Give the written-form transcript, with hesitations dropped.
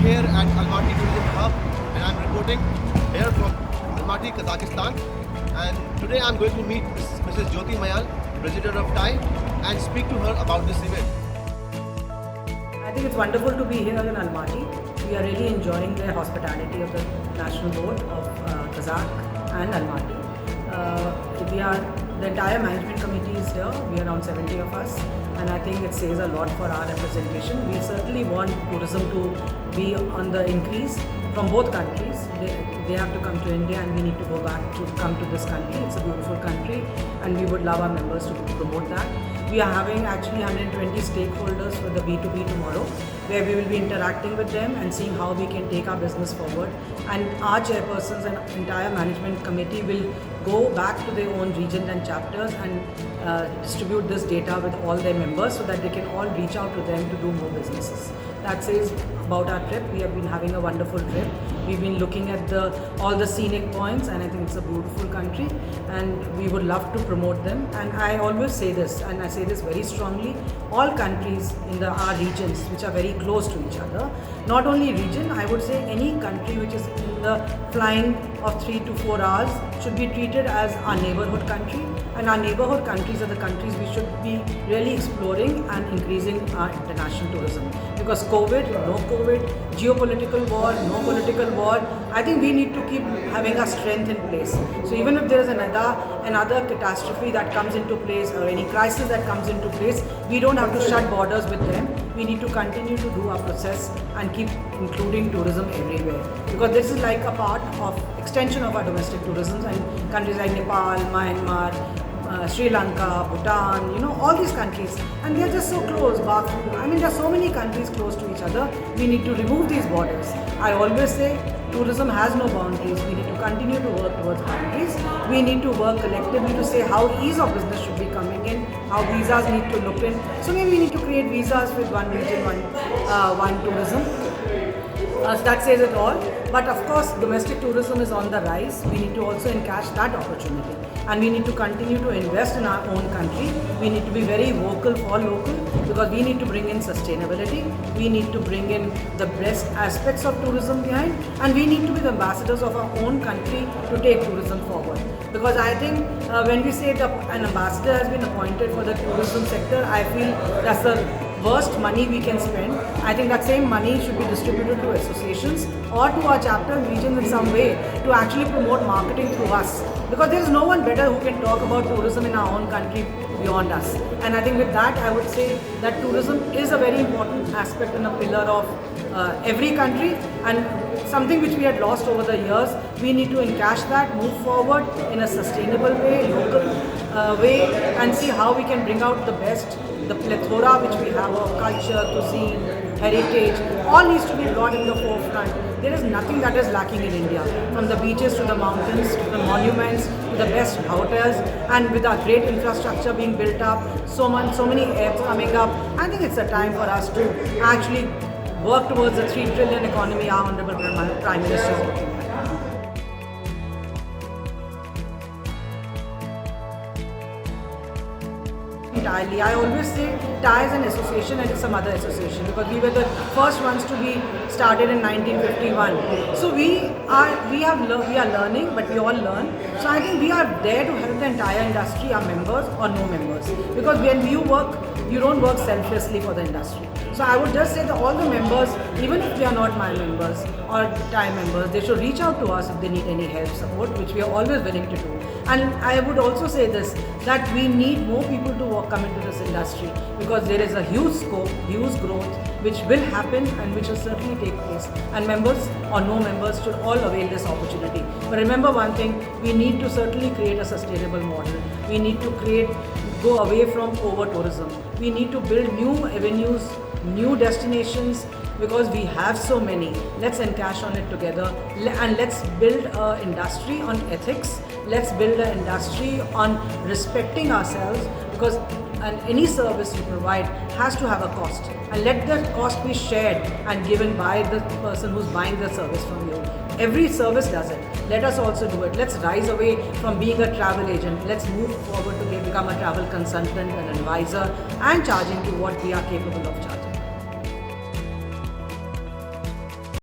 here at Almaty Tourism Hub, and I'm reporting here from Almaty, Kazakhstan. And today I'm going to meet Mrs. Jyoti Mayal, President of Taai, and speak to her about this event. I think it's wonderful to be here in Almaty. We are really enjoying the hospitality of the National Board of Kazakh and Almaty. The entire management committee is here. We are around 70 of us, and I think it says a lot for our representation. We certainly want tourism to be on the increase from both countries. They have to come to India, and we need to go back to come to this country. It's a beautiful country, and we would love our members to promote that. We are having actually 120 stakeholders for the B2B tomorrow, where we will be interacting with them and seeing how we can take our business forward. And our chairpersons and entire management committee will go back to their own regions and chapters and distribute this data with all their members so that they can all reach out to them to do more businesses. That says about our trip. We have been having a wonderful trip. We've been looking at all the scenic points, and I think it's a beautiful country, and we would love to promote them. And I always say this, and I say this very strongly, all countries in our regions which are very close to each other, not only region, I would say any country which is in the flying of 3 to 4 hours should be treated as our neighborhood country, and our neighborhood countries are the countries we should be really exploring and increasing our international tourism. Because COVID, no COVID, geopolitical war, no political war, I think we need to keep having our strength in place. So even if there is another catastrophe that comes into place or any crisis that comes into place, we don't have to shut borders with them. We need to continue to do our process and keep including tourism everywhere. Because this is like a part of extension of our domestic tourism, and countries like Nepal, Myanmar, Sri Lanka, Bhutan, all these countries, and they are just so close. There are so many countries close to each other. We need to remove these borders. I always say tourism has no boundaries. We need to continue to work towards boundaries. We need to work collectively to say how ease of business should be coming in, how visas need to look in. So maybe we need to create visas with one region, one tourism. That says it all. But of course, domestic tourism is on the rise. We need to also encash that opportunity. And we need to continue to invest in our own country. We need to be very vocal for local, because we need to bring in sustainability. We need to bring in the best aspects of tourism behind. And we need to be the ambassadors of our own country to take tourism forward. Because I think when we say that an ambassador has been appointed for the tourism sector, I feel that's the worst money we can spend. I think that same money should be distributed to associations or to our chapter regions in some way to actually promote marketing through us. Because there is no one better who can talk about tourism in our own country beyond us. And I think with that, I would say that tourism is a very important aspect and a pillar of every country, and something which we had lost over the years. We need to encash that, move forward in a sustainable way, local way, and see how we can bring out the best. The plethora which we have of culture, cuisine, heritage, all needs to be brought in the forefront. There is nothing that is lacking in India, from the beaches to the mountains, to the monuments, to the best hotels, and with our great infrastructure being built up, so many airs coming up, I think it's a time for us to actually work towards the 3 trillion economy our Honorable Prime Minister is looking at. Entirely. I always say Taai is an association and it's some other association, because we were the first ones to be started in 1951. So we are learning, but we all learn. So I think we are there to help the entire industry, our members or no members. Because when you work, you don't work selflessly for the industry. So I would just say that all the members, even if they are not my members or Taai members, they should reach out to us if they need any help, support, which we are always willing to do. And I would also say this, that we need more people to come into this industry, because there is a huge scope, huge growth, which will happen and which will certainly take place. And members or no members should all avail this opportunity. But remember one thing, we need to certainly create a sustainable model. We need to go away from over-tourism. We need to build new avenues, new destinations, because we have so many. Let's encash on it together, and let's build an industry on ethics. Let's build an industry on respecting ourselves, because any service you provide has to have a cost, and let that cost be shared and given by the person who's buying the service from you. Every service does it. Let us also do it. Let's rise away from being a travel agent. Let's move forward to become a travel consultant and advisor, and charging to what we are capable of charging.